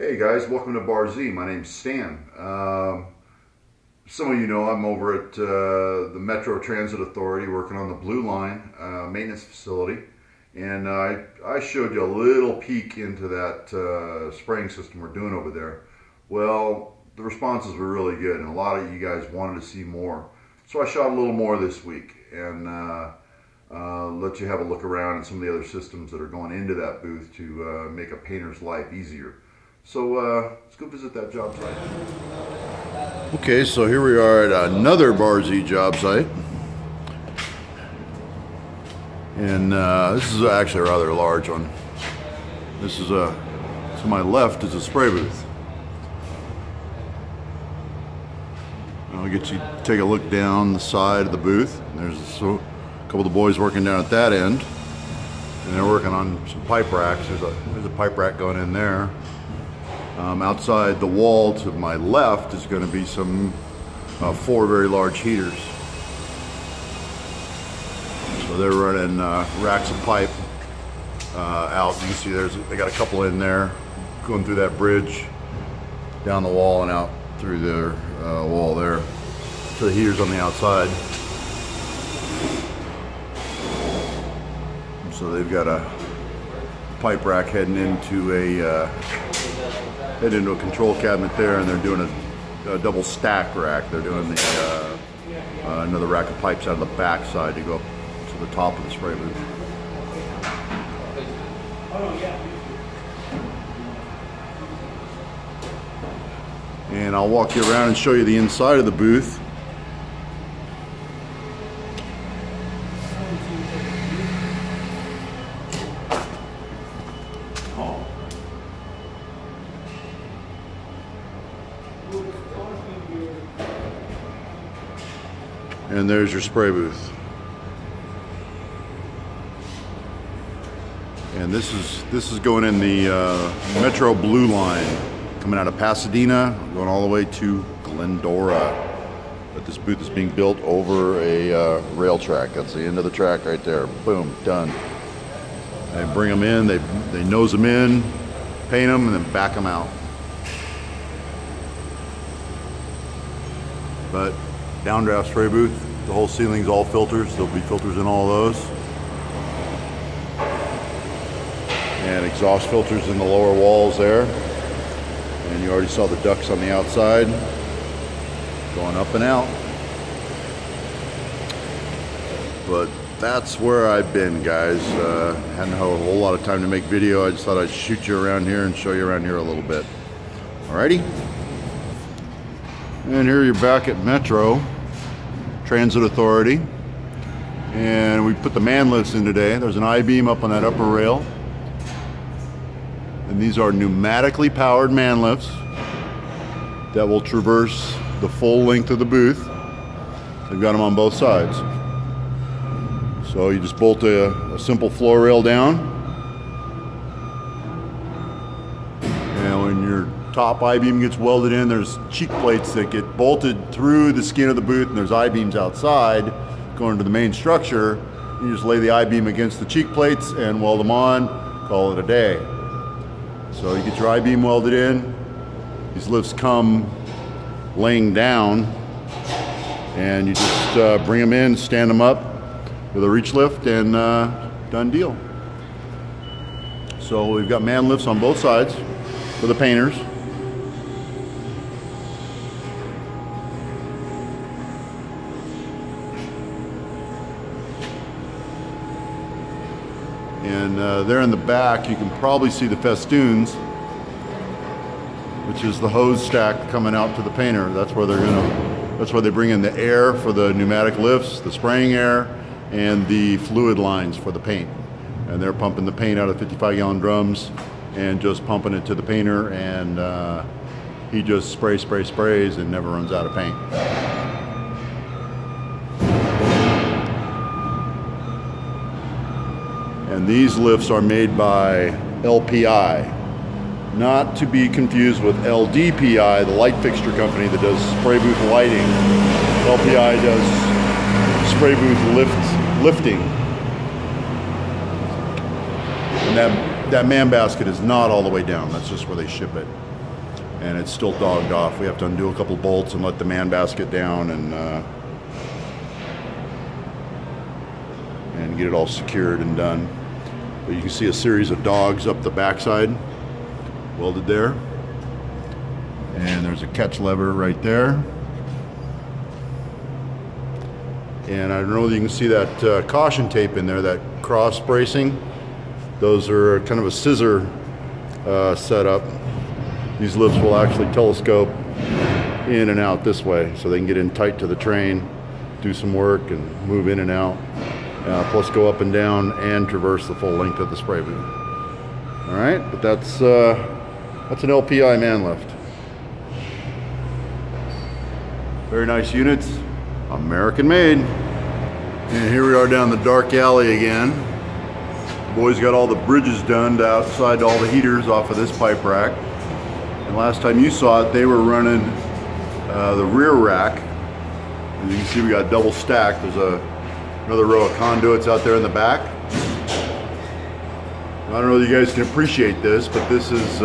Hey guys, welcome to Bar Z. My name's Stan. Some of you know I'm over at the Metro Transit Authority working on the Blue Line maintenance facility, and I showed you a little peek into that spraying system we're doing over there. Well, the responses were really good, and a lot of you guys wanted to see more. So I shot a little more this week and let you have a look around at some of the other systems that are going into that booth to make a painter's life easier. So let's go visit that job site. Okay, so here we are at another Bar Z job site. And this is actually a rather large one. This is to my left is a spray booth. I'll get you to take a look down the side of the booth. There's a couple of the boys working down at that end. And they're working on some pipe racks. There's a pipe rack going in there. Outside the wall to my left is going to be some 4 very large heaters. So they're running racks of pipe out. You can see they got a couple in there going through that bridge down the wall and out through their wall there. So the heaters on the outside. So they've got a pipe rack heading into a control cabinet there, and they're doing a double stack rack. They're doing another rack of pipes out of the back side to go up to the top of the spray booth. And I'll walk you around and show you the inside of the booth. And there's your spray booth. And this is going in the Metro Blue Line, coming out of Pasadena, going all the way to Glendora. But this booth is being built over a rail track. That's the end of the track right there. Boom, done. They bring them in, they nose them in, paint them, and then back them out. But downdraft spray booth, the whole ceiling's all filters. There'll be filters in all those. And exhaust filters in the lower walls there. And you already saw the ducts on the outside going up and out. But that's where I've been, guys. Hadn't had a whole lot of time to make video. I just thought I'd shoot you around here and show you around here a little bit. Alrighty. And here you're back at Metro Transit Authority, and we put the man lifts in today. There's an I-beam up on that upper rail, and these are pneumatically powered man lifts that will traverse the full length of the booth. They've got them on both sides. So you just bolt a simple floor rail down, and when your top I-beam gets welded in, there's cheek plates that get bolted through the skin of the booth, and there's I-beams outside going to the main structure. You just lay the I-beam against the cheek plates and weld them on, call it a day. So you get your I-beam welded in, these lifts come laying down, and you just bring them in, stand them up with a reach lift, and done deal. So we've got man lifts on both sides for the painters. And there in the back, you can probably see the festoons, which is the hose stack coming out to the painter. That's where they bring in the air for the pneumatic lifts, the spraying air, and the fluid lines for the paint. And they're pumping the paint out of 55-gallon drums and just pumping it to the painter, and he just sprays and never runs out of paint. And these lifts are made by LPI, not to be confused with LDPI, the light fixture company that does spray booth lighting. LPI does spray booth lifting. And that man basket is not all the way down. That's just where they ship it. and it's still dogged off. We have to undo a couple bolts and let the man basket down and get it all secured and done. But you can see a series of dogs up the backside, welded there. And there's a catch lever right there. And I don't know if you can see that caution tape in there, that cross bracing. Those are kind of a scissor setup. These lifts will actually telescope in and out this way, so they can get in tight to the train, do some work, and move in and out. Plus go up and down and traverse the full length of the spray booth. All right, but that's an LPI man lift. Very nice units, American made. And here we are down the dark alley again. The boys got all the bridges done outside all the heaters off of this pipe rack. And last time you saw it, they were running the rear rack. As you can see, we got double stacked. There's another row of conduits out there in the back. I don't know if you guys can appreciate this, but this is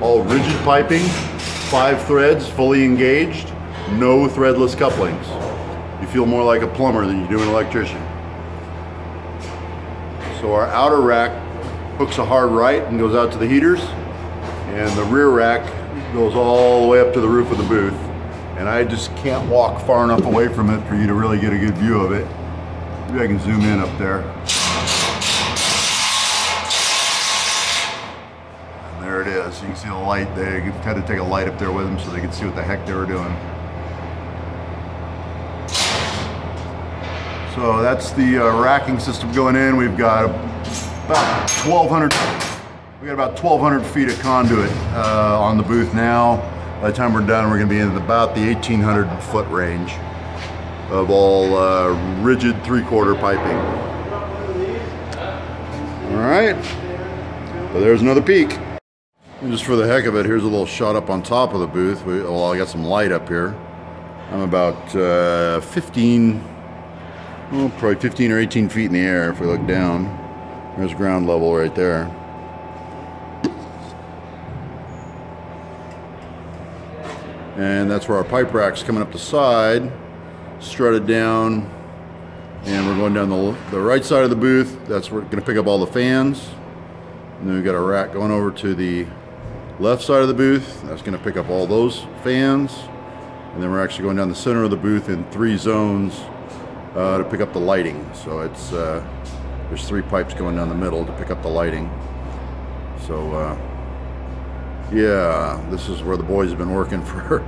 all rigid piping, 5 threads, fully engaged, no threadless couplings. You feel more like a plumber than you do an electrician. So our outer rack hooks a hard right and goes out to the heaters, and the rear rack goes all the way up to the roof of the booth. And I just can't walk far enough away from it for you to really get a good view of it. Maybe I can zoom in up there. And there it is. You can see the light. They had to take a light up there with them so they could see what the heck they were doing. So that's the racking system going in. We've got about 1,200 feet of conduit on the booth now. By the time we're done, we're going to be in about the 1,800 foot range of all rigid 3/4 piping. All right, so there's another peek. And just for the heck of it, here's a little shot up on top of the booth. Well, I got some light up here. I'm about 15, well, probably 15 or 18 feet in the air if we look down. There's ground level right there. And that's where our pipe rack's coming up the side, strutted down, and we're going down the right side of the booth. That's where we're going to pick up all the fans. And then we've got a rack going over to the left side of the booth. That's going to pick up all those fans. And then we're actually going down the center of the booth in 3 zones to pick up the lighting. So it's there's 3 pipes going down the middle to pick up the lighting. So yeah, this is where the boys have been working for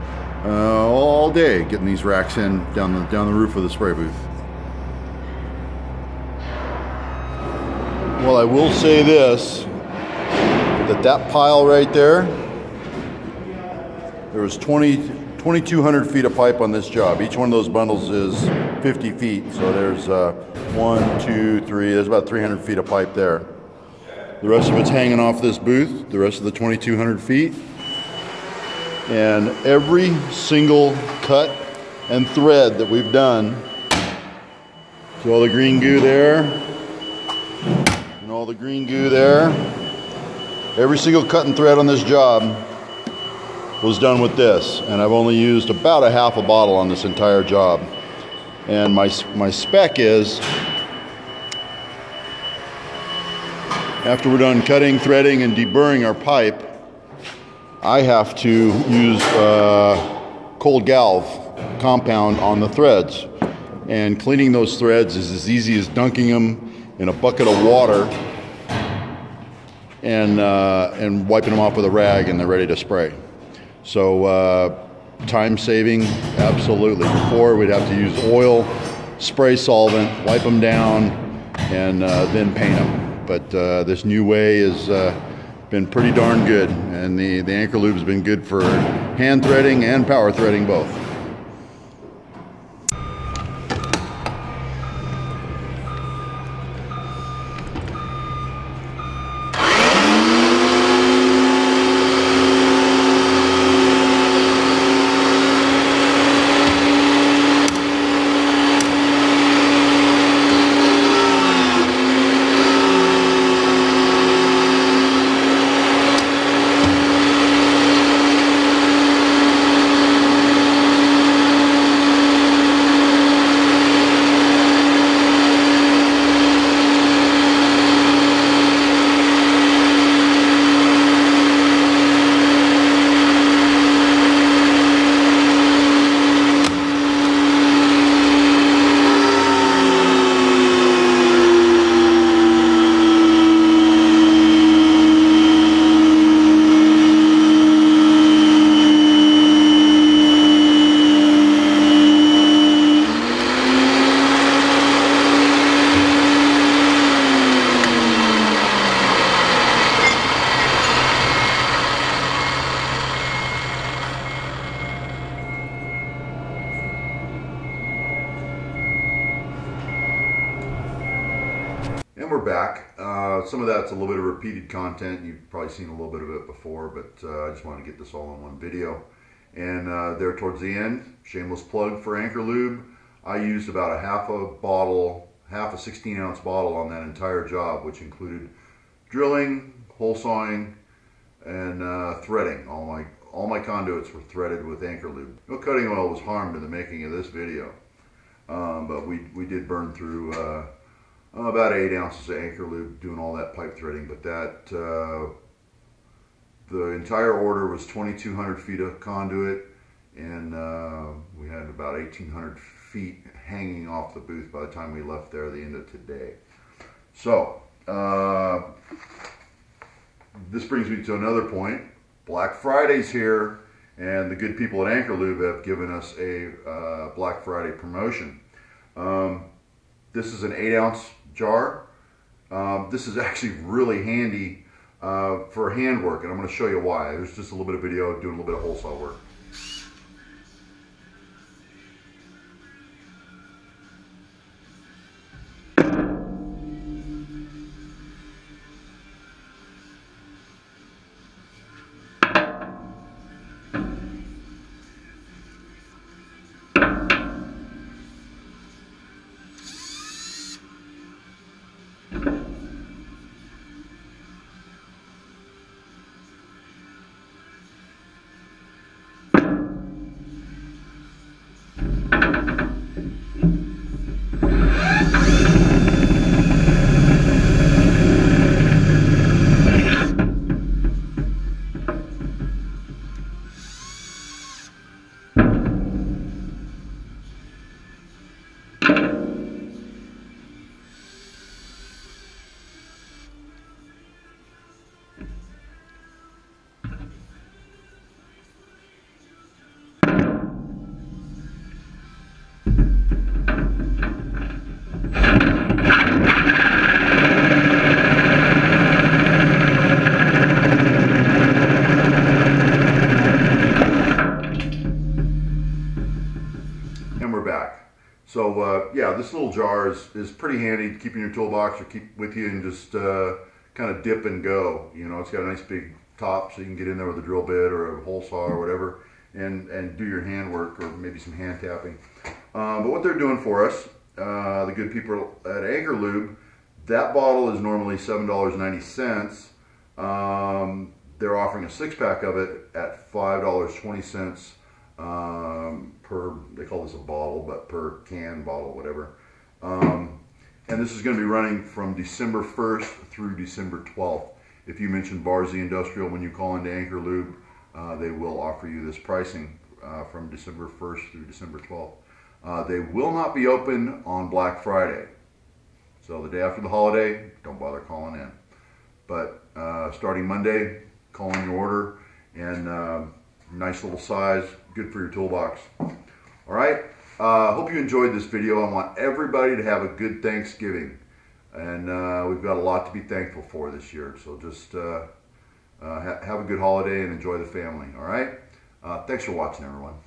all day, getting these racks in down the roof of the spray booth. Well, I will say this, that pile right there, there was 2,200 feet of pipe on this job. Each one of those bundles is 50 feet, so there's 1, 2, 3, there's about 300 feet of pipe there. The rest of it's hanging off this booth, the rest of the 2,200 feet. And every single cut and thread that we've done, so all the green goo there, and all the green goo there, every single cut and thread on this job was done with this. And I've only used about a half a bottle on this entire job. And my spec is, after we're done cutting, threading, and deburring our pipe, I have to use cold galv compound on the threads. And cleaning those threads is as easy as dunking them in a bucket of water and wiping them off with a rag, and they're ready to spray. So time saving, absolutely. Before we'd have to use oil, spray solvent, wipe them down, and then paint them. But this new way has been pretty darn good, and the Anchor Lube has been good for hand threading and power threading both. And we're back. Some of that's a little bit of repeated content. You've probably seen a little bit of it before, but I just wanted to get this all in one video. And there towards the end, shameless plug for Anchor Lube. I used about a half a 16-ounce bottle on that entire job, which included drilling, hole sawing, and threading. All my conduits were threaded with Anchor Lube. No cutting oil was harmed in the making of this video, but we did burn through about 8 ounces of Anchor Lube doing all that pipe threading. But that the entire order was 2,200 feet of conduit, and we had about 1,800 feet hanging off the booth by the time we left there at the end of today. So this brings me to another point. Black Friday's here, and the good people at Anchor Lube have given us a Black Friday promotion. This is an 8-ounce jar. This is actually really handy for hand work, and I'm going to show you why. There's just a little bit of video doing a little bit of hole saw work. And we're back. So yeah, this little jar is pretty handy to keep in your toolbox or keep with you and just kind of dip and go. You know, it's got a nice big top so you can get in there with a drill bit or a hole saw or whatever and do your hand work or maybe some hand tapping. But what they're doing for us, the good people at Anchor Lube, that bottle is normally $7.90. They're offering a 6-pack of it at $5.20 per, they call this a bottle, but per can, bottle, whatever. And this is going to be running from December 1st through December 12th. If you mention Barzy Industrial when you call into Anchor Lube, they will offer you this pricing from December 1st through December 12th. They will not be open on Black Friday. So the day after the holiday, don't bother calling in. But starting Monday, call in your order, and nice little size, good for your toolbox. All right, hope you enjoyed this video. I want everybody to have a good Thanksgiving, and we've got a lot to be thankful for this year. So just have a good holiday and enjoy the family. All right, thanks for watching, everyone.